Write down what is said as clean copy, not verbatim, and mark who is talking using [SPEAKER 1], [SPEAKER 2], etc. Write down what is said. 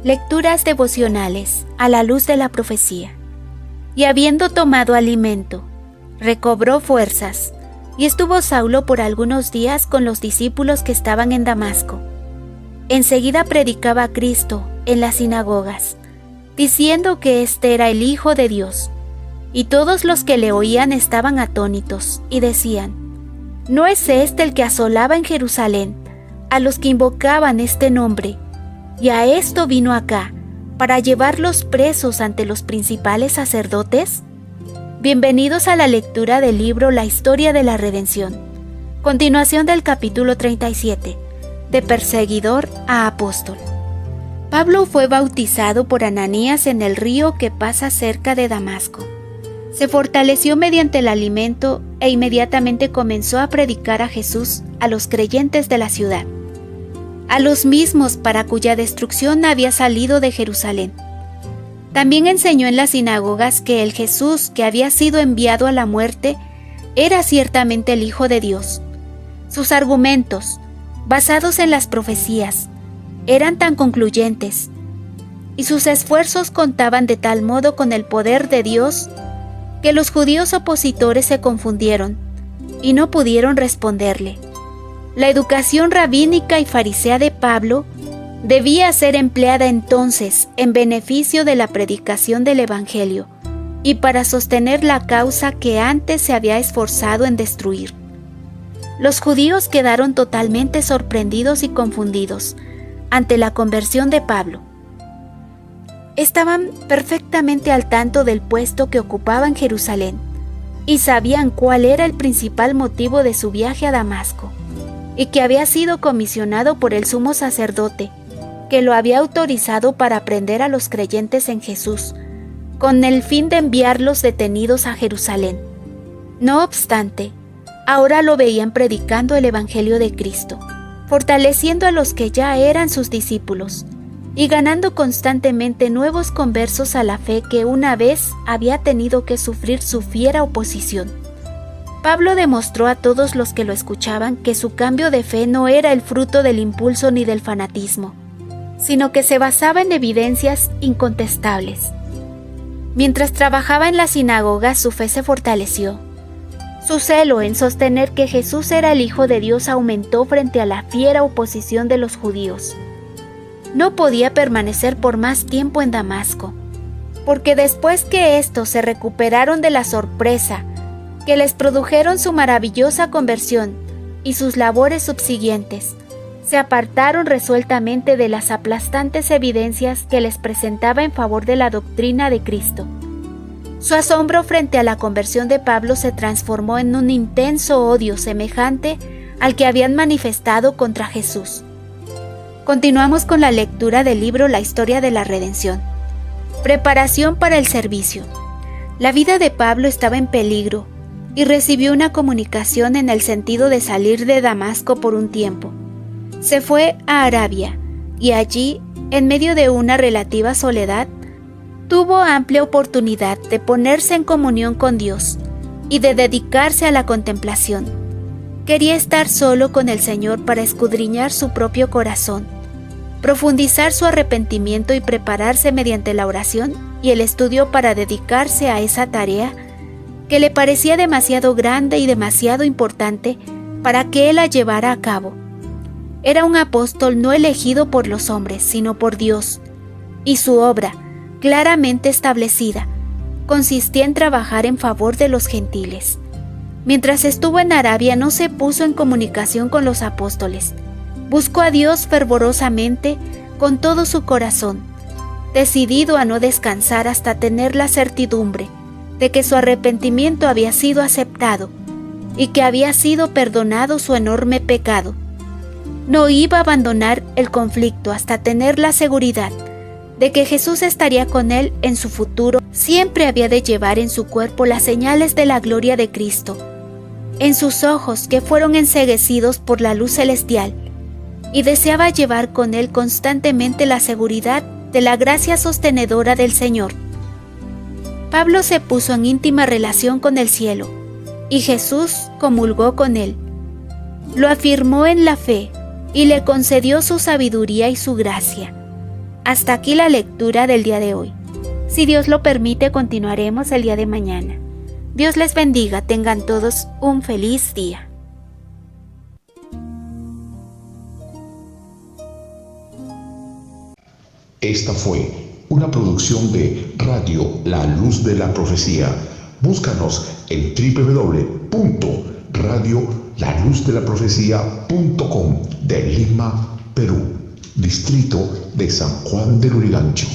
[SPEAKER 1] Lecturas devocionales a la luz de la profecía. Y habiendo tomado alimento, recobró fuerzas, y estuvo Saulo por algunos días con los discípulos que estaban en Damasco. Enseguida predicaba a Cristo en las sinagogas, diciendo que éste era el Hijo de Dios. Y todos los que le oían estaban atónitos, y decían: ¿No es este el que asolaba en Jerusalén a los que invocaban este nombre? Y a esto vino acá, para llevarlos presos ante los principales sacerdotes. Bienvenidos a la lectura del libro La Historia de la Redención. Continuación del capítulo 37, de perseguidor a apóstol. Pablo fue bautizado por Ananías en el río que pasa cerca de Damasco. Se fortaleció mediante el alimento e inmediatamente comenzó a predicar a Jesús a los creyentes de la ciudad, a los mismos para cuya destrucción había salido de Jerusalén. También enseñó en las sinagogas que el Jesús que había sido enviado a la muerte era ciertamente el Hijo de Dios. Sus argumentos, basados en las profecías, eran tan concluyentes, y sus esfuerzos contaban de tal modo con el poder de Dios que los judíos opositores se confundieron y no pudieron responderle. La educación rabínica y farisea de Pablo debía ser empleada entonces en beneficio de la predicación del Evangelio y para sostener la causa que antes se había esforzado en destruir. Los judíos quedaron totalmente sorprendidos y confundidos ante la conversión de Pablo. Estaban perfectamente al tanto del puesto que ocupaba en Jerusalén y sabían cuál era el principal motivo de su viaje a Damasco, y que había sido comisionado por el sumo sacerdote, que lo había autorizado para prender a los creyentes en Jesús, con el fin de enviarlos detenidos a Jerusalén. No obstante, ahora lo veían predicando el Evangelio de Cristo, fortaleciendo a los que ya eran sus discípulos, y ganando constantemente nuevos conversos a la fe que una vez había tenido que sufrir su fiera oposición. Pablo demostró a todos los que lo escuchaban que su cambio de fe no era el fruto del impulso ni del fanatismo, sino que se basaba en evidencias incontestables. Mientras trabajaba en la sinagoga, su fe se fortaleció. Su celo en sostener que Jesús era el Hijo de Dios aumentó frente a la fiera oposición de los judíos. No podía permanecer por más tiempo en Damasco, porque después que estos se recuperaron de la sorpresa que les produjeron su maravillosa conversión y sus labores subsiguientes, se apartaron resueltamente de las aplastantes evidencias que les presentaba en favor de la doctrina de Cristo. Su asombro frente a la conversión de Pablo se transformó en un intenso odio semejante al que habían manifestado contra Jesús. Continuamos con la lectura del libro La Historia de la Redención. Preparación para el servicio. La vida de Pablo estaba en peligro y recibió una comunicación en el sentido de salir de Damasco por un tiempo. Se fue a Arabia y allí, en medio de una relativa soledad, tuvo amplia oportunidad de ponerse en comunión con Dios y de dedicarse a la contemplación. Quería estar solo con el Señor para escudriñar su propio corazón, profundizar su arrepentimiento y prepararse mediante la oración y el estudio para dedicarse a esa tarea que le parecía demasiado grande y demasiado importante para que él la llevara a cabo. Era un apóstol no elegido por los hombres, sino por Dios, y su obra, claramente establecida, consistía en trabajar en favor de los gentiles. Mientras estuvo en Arabia no se puso en comunicación con los apóstoles. Buscó a Dios fervorosamente con todo su corazón, decidido a no descansar hasta tener la certidumbre de que su arrepentimiento había sido aceptado y que había sido perdonado su enorme pecado. No iba a abandonar el conflicto hasta tener la seguridad de que Jesús estaría con él en su futuro. Siempre había de llevar en su cuerpo las señales de la gloria de Cristo, en sus ojos que fueron enceguecidos por la luz celestial, y deseaba llevar con él constantemente la seguridad de la gracia sostenedora del Señor. Pablo se puso en íntima relación con el cielo, y Jesús comulgó con él. Lo afirmó en la fe y le concedió su sabiduría y su gracia. Hasta aquí la lectura del día de hoy. Si Dios lo permite, continuaremos el día de mañana. Dios les bendiga, tengan todos un feliz día.
[SPEAKER 2] Esta fue una producción de Radio La Luz de la Profecía. Búscanos en www.radiolaluz-de-la-profecía.com de Lima, Perú, distrito de San Juan del Lurigancho.